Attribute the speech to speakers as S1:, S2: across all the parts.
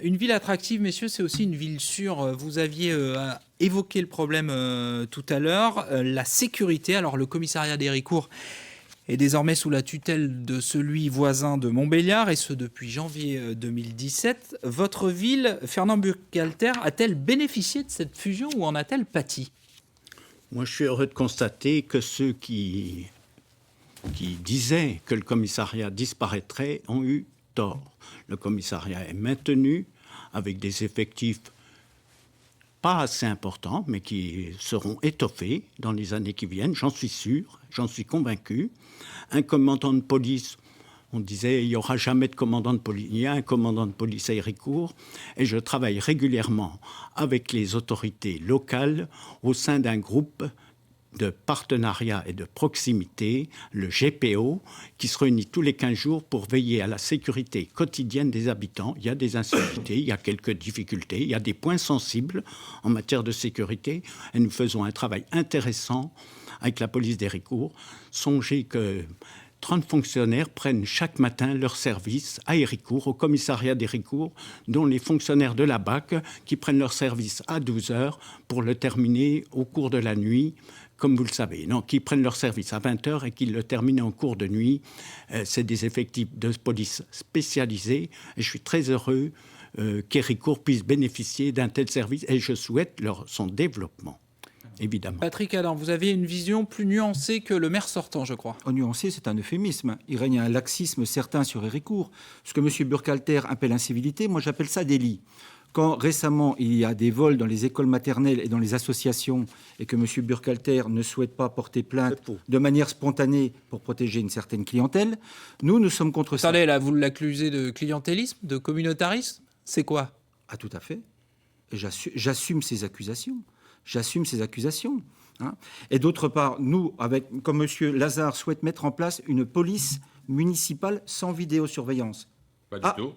S1: Une ville attractive, messieurs, c'est aussi une ville sûre. Vous aviez évoqué le problème tout à l'heure, la sécurité. Alors, le commissariat d'Héricourt est désormais sous la tutelle de celui voisin de Montbéliard, et ce depuis janvier 2017. Votre ville, Fernand Burkhalter, a-t-elle bénéficié de cette fusion ou en a-t-elle pâti ?
S2: Moi, je suis heureux de constater que ceux qui disaient que le commissariat disparaîtrait ont eu tort. Le commissariat est maintenu avec des effectifs pas assez importants, mais qui seront étoffés dans les années qui viennent, j'en suis sûr, j'en suis convaincu. Un commandant de police, on disait il n'y aura jamais de commandant de police. Il y a un commandant de police à Héricourt et je travaille régulièrement avec les autorités locales au sein d'un groupe de partenariat et de proximité, le GPO, qui se réunit tous les 15 jours pour veiller à la sécurité quotidienne des habitants. Il y a des insolités, il y a quelques difficultés, il y a des points sensibles en matière de sécurité et nous faisons un travail intéressant avec la police d'Héricourt. Songez que 30 fonctionnaires prennent chaque matin leur service à Héricourt, au commissariat d'Héricourt, dont les fonctionnaires de la BAC qui prennent leur service à 12 heures pour le terminer au cours de la nuit, comme vous le savez. Donc, qui prennent leur service à 20 heures et qui le terminent en cours de nuit. C'est des effectifs de police spécialisés et je suis très heureux qu'Héricourt puisse bénéficier d'un tel service et je souhaite son développement. Évidemment.
S1: Patrick Adam, vous avez une vision plus nuancée que le maire sortant, je crois.
S3: Nuancé, c'est un euphémisme. Il règne un laxisme certain sur Héricourt. Ce que M. Burkhalter appelle incivilité, moi j'appelle ça délit. Quand récemment il y a des vols dans les écoles maternelles et dans les associations et que M. Burkhalter ne souhaite pas porter plainte de manière spontanée pour protéger une certaine clientèle, nous sommes contre ça.
S1: Attendez, là, vous l'accusez de clientélisme, de communautarisme ? C'est quoi ?
S3: Ah, tout à fait. Et j'assume ces accusations. J'assume ces accusations. Hein. Et d'autre part, nous, comme M. Lazare souhaite mettre en place une police municipale sans vidéosurveillance.
S4: Pas du tout.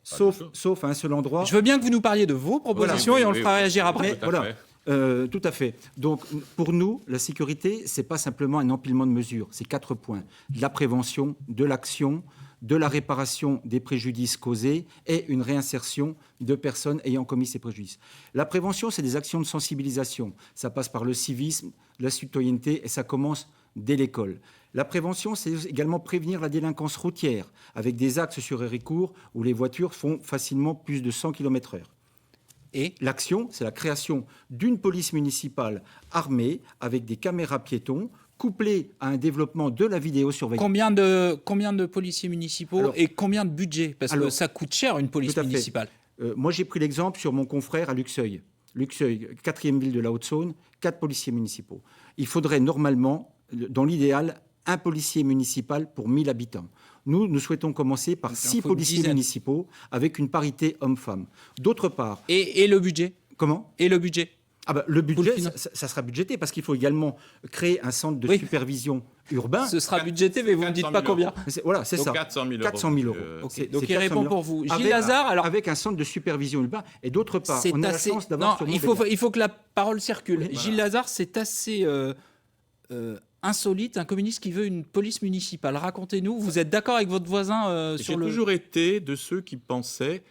S3: Sauf à un seul endroit.
S1: Je veux bien que vous nous parliez de vos propositions et on le fera réagir après.
S3: Tout à fait. Donc, pour nous, la sécurité, ce n'est pas simplement un empilement de mesures. C'est 4 points. De la prévention, de l'action, de la réparation des préjudices causés et une réinsertion de personnes ayant commis ces préjudices. La prévention, c'est des actions de sensibilisation. Ça passe par le civisme, la citoyenneté et ça commence dès l'école. La prévention, c'est également prévenir la délinquance routière avec des axes sur Héricourt où les voitures font facilement plus de 100 km/h. Et l'action, c'est la création d'une police municipale armée avec des caméras piétons couplé à un développement de la vidéosurveillance.
S1: Combien de policiers municipaux et combien de budget ? Parce que ça coûte cher, une police municipale.
S3: Moi, j'ai pris l'exemple sur mon confrère à Luxeuil. Luxeuil, 4e ville de la Haute-Saône, 4 policiers municipaux. Il faudrait normalement, dans l'idéal, un policier municipal pour 1000 habitants. Nous souhaitons commencer par 6 policiers municipaux avec une parité homme-femme. D'autre part...
S1: Et le budget ?
S3: Comment ?
S1: Et le budget ?
S3: Le budget, ça sera budgété parce qu'il faut également créer un centre de supervision urbain.
S1: Ce sera budgété, mais vous ne me dites pas combien.
S3: Voilà, c'est ça.
S4: 400 000 euros.
S3: 400 000 euros.
S1: Okay. Donc il répond pour vous. Gilles Lazare,
S3: alors... Avec un centre de supervision urbain. Et d'autre part, on a la chance d'avoir...
S1: Il faut que la parole circule. Oui, Gilles Lazare, c'est assez insolite, un communiste qui veut une police municipale. Racontez-nous, vous êtes d'accord avec votre voisin sur le...
S4: J'ai toujours été de ceux qui pensaient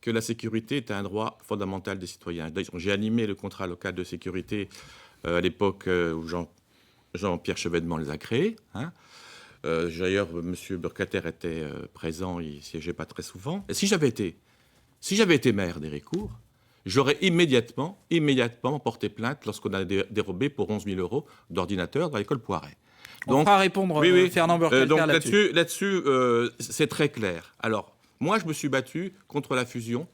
S4: que la sécurité est un droit fondamental des citoyens. J'ai animé le contrat local de sécurité à l'époque où Jean-Pierre Chevènement les a créés. Hein. D'ailleurs, M. Burkhalter était présent, il ne siégeait pas très souvent. Et si j'avais été maire d'Héricourt, j'aurais immédiatement porté plainte lorsqu'on a dérobé pour 11 000 euros d'ordinateur dans l'école Poiret.
S1: On fera répondre Fernand Burkhalter
S4: là-dessus, c'est très clair. Alors, moi, je me suis battu contre la fusion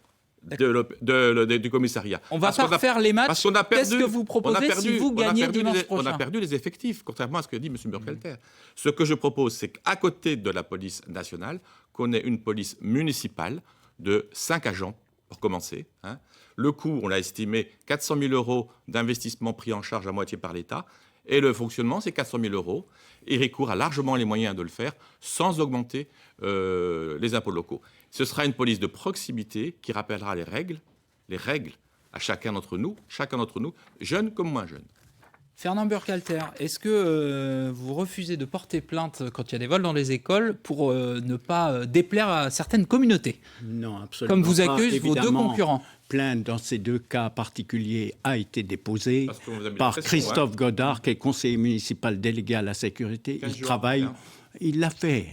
S4: du commissariat.
S1: On va pas refaire les matchs. Qu'est-ce que vous proposez si vous gagnez dimanche prochain ?
S4: On a perdu les effectifs, contrairement à ce que dit M. Burkhalter. Ce que je propose, c'est qu'à côté de la police nationale, qu'on ait une police municipale de 5 agents, pour commencer. Hein. Le coût, on l'a estimé, 400 000 euros d'investissement pris en charge à moitié par l'État. Et le fonctionnement, c'est 400 000 euros. Héricourt a largement les moyens de le faire sans augmenter les impôts locaux. Ce sera une police de proximité qui rappellera les règles à chacun d'entre nous, jeunes comme moins jeunes.
S1: Fernand Burkhalter, est-ce que vous refusez de porter plainte quand il y a des vols dans les écoles pour ne pas déplaire à certaines communautés?
S2: Non, absolument
S1: Comme vous
S2: pas.
S1: accusent vos deux
S2: Évidemment,
S1: concurrents.
S2: Plainte dans ces deux cas particuliers a été déposée
S4: Parce qu'on vous a mis la
S2: par
S4: pression,
S2: Christophe Godard, qui est conseiller municipal délégué à la sécurité.
S4: 15
S2: Il
S4: jours
S2: travaille,
S4: après, hein.
S2: il l'a fait.